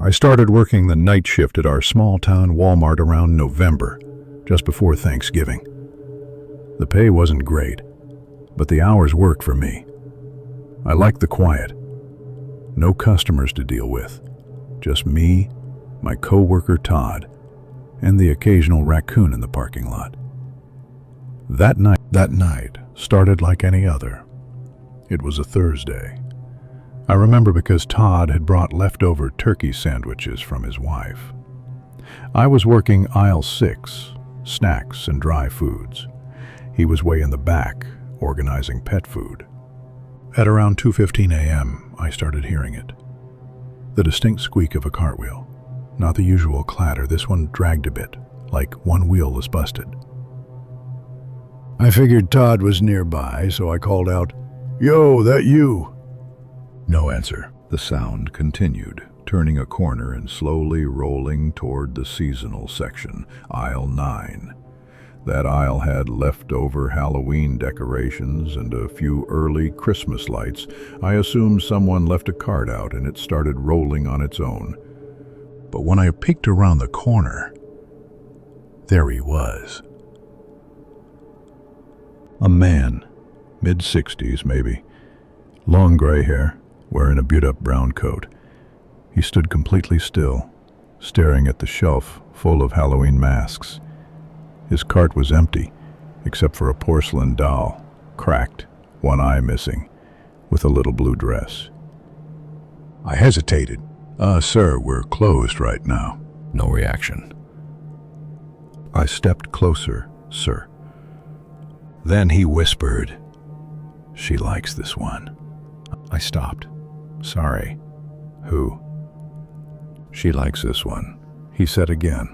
I started working the night shift at our small-town Walmart around November, just before Thanksgiving. The pay wasn't great, but the hours worked for me. I liked the quiet. No customers to deal with. Just me, my co-worker Todd, and the occasional raccoon in the parking lot. That night started like any other. It was a Thursday. I remember because Todd had brought leftover turkey sandwiches from his wife. I was working aisle 6, snacks and dry foods. He was way in the back, organizing pet food. At around 2:15 a.m., I started hearing it. The distinct squeak of a cartwheel. Not the usual clatter, this one dragged a bit, like one wheel was busted. I figured Todd was nearby, so I called out, "Yo, that you?" No answer. The sound continued, turning a corner and slowly rolling toward the seasonal section, aisle 9. That aisle had leftover Halloween decorations and a few early Christmas lights. I assumed someone left a cart out and it started rolling on its own. But when I peeked around the corner, there he was. A man, mid-60s maybe, long gray hair, wearing a beat-up brown coat. He stood completely still, staring at the shelf full of Halloween masks. His cart was empty, except for a porcelain doll, cracked, one eye missing, with a little blue dress. I hesitated. Sir, we're closed right now." No reaction. I stepped closer, sir. Then he whispered, "She likes this one." I stopped. "Sorry. Who?" "She likes this one," he said again,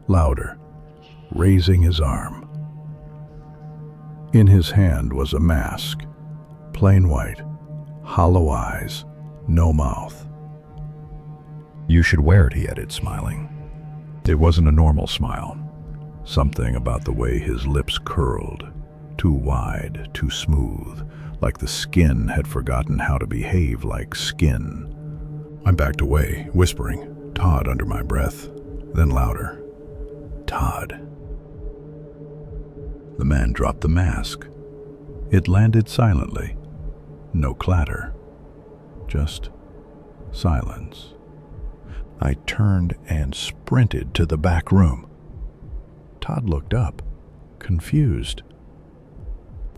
louder, raising his arm. In his hand was a mask, plain white, hollow eyes, no mouth. "You should wear it," he added, smiling. It wasn't a normal smile. Something about the way his lips curled, too wide, too smooth, like the skin had forgotten how to behave like skin. I backed away, whispering, "Todd," under my breath, then louder, "Todd." The man dropped the mask. It landed silently. No clatter. Just silence. I turned and sprinted to the back room. Todd looked up, confused.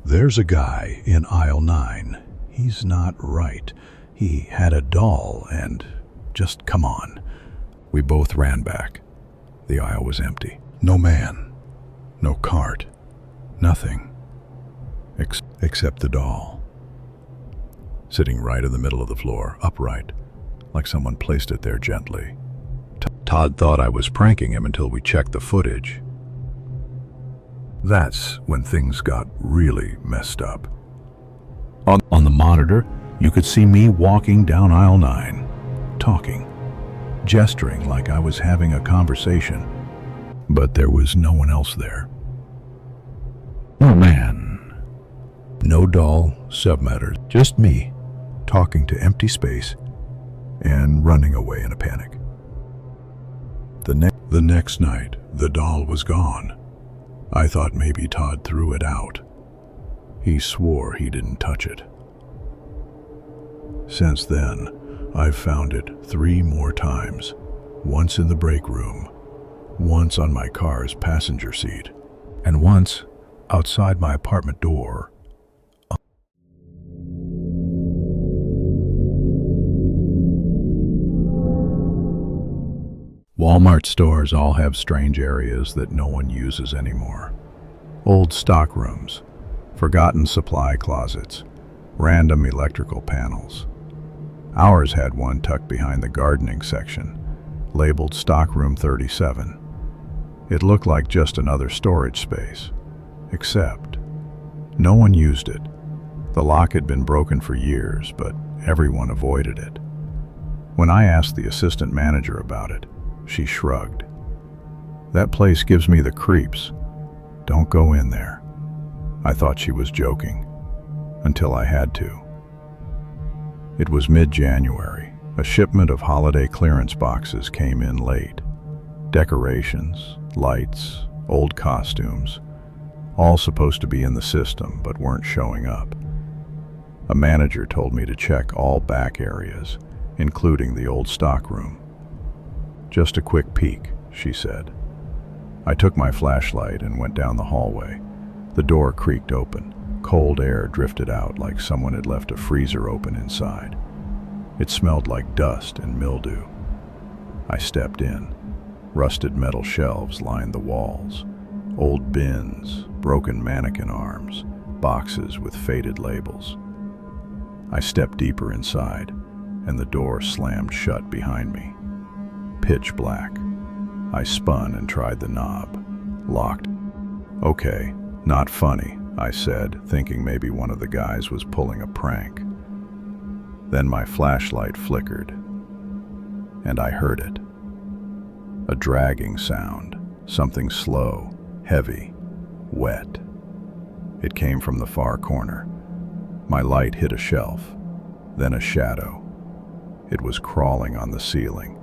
"There's a guy in aisle 9. He's not right. He had a doll and just come on." We both ran back. The aisle was empty. No man. No cart. Nothing. Except the doll. Sitting right in the middle of the floor, upright, like someone placed it there gently. Todd thought I was pranking him until we checked the footage. That's when things got really messed up. On the monitor, you could see me walking down aisle 9, talking, gesturing like I was having a conversation, but there was no one else there. No man, no doll, submatter, just me, talking to empty space and running away in a panic. The next night, the doll was gone. I thought maybe Todd threw it out. He swore he didn't touch it. Since then, I've found it 3 more times, once in the break room, once on my car's passenger seat, and once outside my apartment door. Walmart stores all have strange areas that no one uses anymore. Old stock rooms, forgotten supply closets, random electrical panels. Ours had one tucked behind the gardening section, labeled Stockroom 37. It looked like just another storage space, except no one used it. The lock had been broken for years, but everyone avoided it. When I asked the assistant manager about it, she shrugged. "That place gives me the creeps. Don't go in there." I thought she was joking, until I had to. It was mid-January, A shipment of holiday clearance boxes came in late. Decorations, lights, old costumes, all supposed to be in the system but weren't showing up. A manager told me to check all back areas, including the old stockroom. "Just a quick peek," she said. I took my flashlight and went down the hallway. The door creaked open. Cold air drifted out like someone had left a freezer open inside. It smelled like dust and mildew. I stepped in. Rusted metal shelves lined the walls. Old bins, broken mannequin arms, boxes with faded labels. I stepped deeper inside, and the door slammed shut behind me. Pitch black. I spun and tried the knob. Locked. "Okay, not funny," I said, thinking maybe one of the guys was pulling a prank. Then my flashlight flickered, and I heard it. A dragging sound, something slow, heavy, wet. It came from the far corner. My light hit a shelf, then a shadow. It was crawling on the ceiling.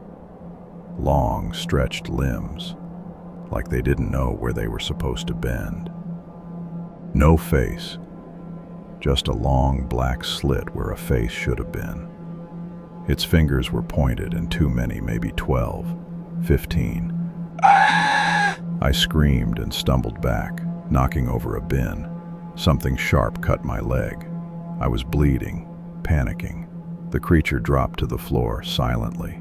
Long, stretched limbs, like they didn't know where they were supposed to bend. No face, just a long black slit where a face should have been. Its fingers were pointed, and too many, maybe 12, 15. I screamed and stumbled back, knocking over a bin. Something sharp cut my leg. I was bleeding, panicking. The creature dropped to the floor silently.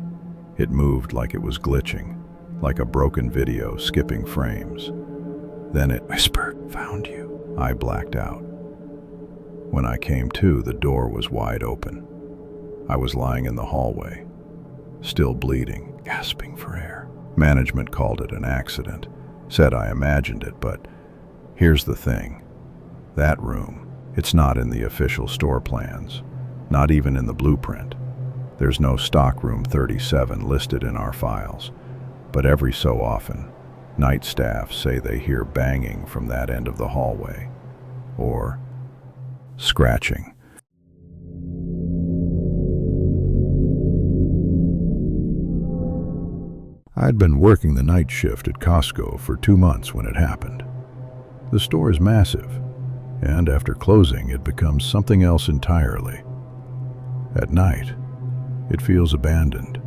It moved like it was glitching, like a broken video skipping frames. Then it whispered, "Found you." I blacked out. When I came to, the door was wide open. I was lying in the hallway, still bleeding, gasping for air. Management called it an accident, said I imagined it, but here's the thing. That room, it's not in the official store plans, not even in the blueprint. There's no stockroom 37 listed in our files, but every so often, night staff say they hear banging from that end of the hallway, or scratching. I'd been working the night shift at Costco for 2 months when it happened. The store is massive, and after closing, it becomes something else entirely. At night, it feels abandoned,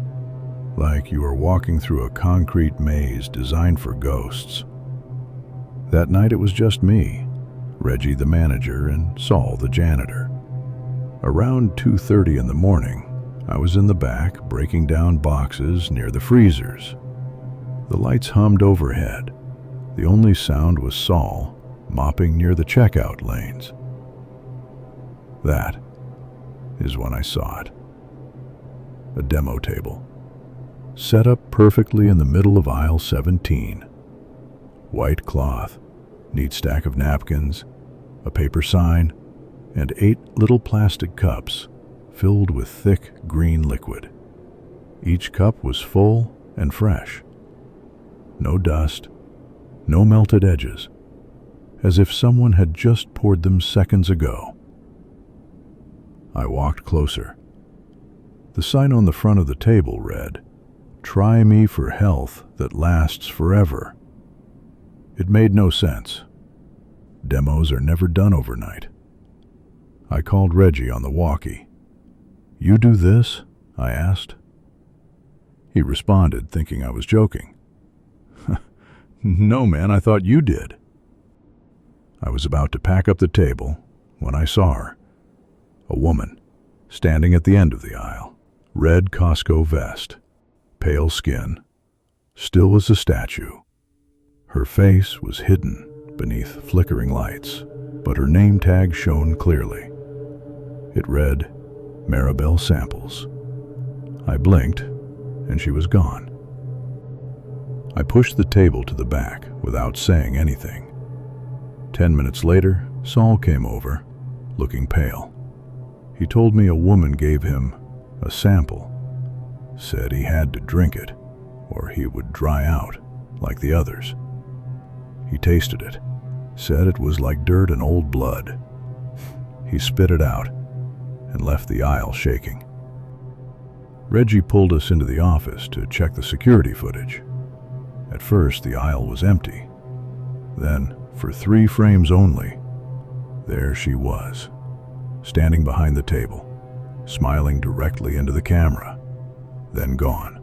like you are walking through a concrete maze designed for ghosts. That night it was just me, Reggie the manager, and Saul the janitor. Around 2:30 in the morning, I was in the back breaking down boxes near the freezers. The lights hummed overhead. The only sound was Saul mopping near the checkout lanes. That is when I saw it. A demo table, set up perfectly in the middle of aisle 17. White cloth, neat stack of napkins, a paper sign, and 8 little plastic cups filled with thick green liquid. Each cup was full and fresh. No dust, no melted edges, as if someone had just poured them seconds ago. I walked closer. The sign on the front of the table read, "Try me for health that lasts forever." It made no sense. Demos are never done overnight. I called Reggie on the walkie. "You do this?" I asked. He responded, thinking I was joking. "No, man, I thought you did." I was about to pack up the table when I saw her. A woman, standing at the end of the aisle. Red Costco vest, pale skin, still as a statue. Her face was hidden beneath flickering lights, but her name tag shone clearly. It read, Maribel Samples. I blinked, and she was gone. I pushed the table to the back without saying anything. 10 minutes later, Saul came over, looking pale. He told me a woman gave him a sample, said he had to drink it, or he would dry out like the others. He tasted it, said it was like dirt and old blood. He spit it out and left the aisle shaking. Reggie pulled us into the office to check the security footage. At first, the aisle was empty. Then, for 3 frames only, there she was, standing behind the table, smiling directly into the camera, then gone.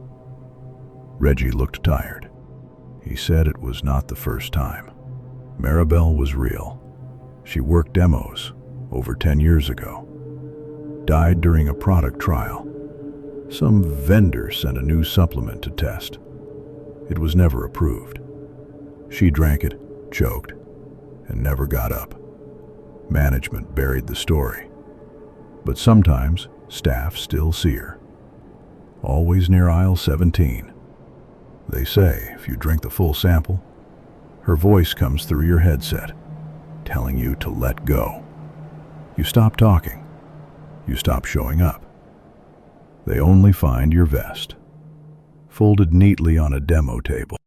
Reggie looked tired. He said it was not the first time. Maribel was real. She worked demos over 10 years ago. Died during a product trial. Some vendor sent a new supplement to test. It was never approved. She drank it, choked, and never got up. Management buried the story. But sometimes, staff still see her. Always near aisle 17. They say if you drink the full sample, her voice comes through your headset, telling you to let go. You stop talking. You stop showing up. They only find your vest, folded neatly on a demo table.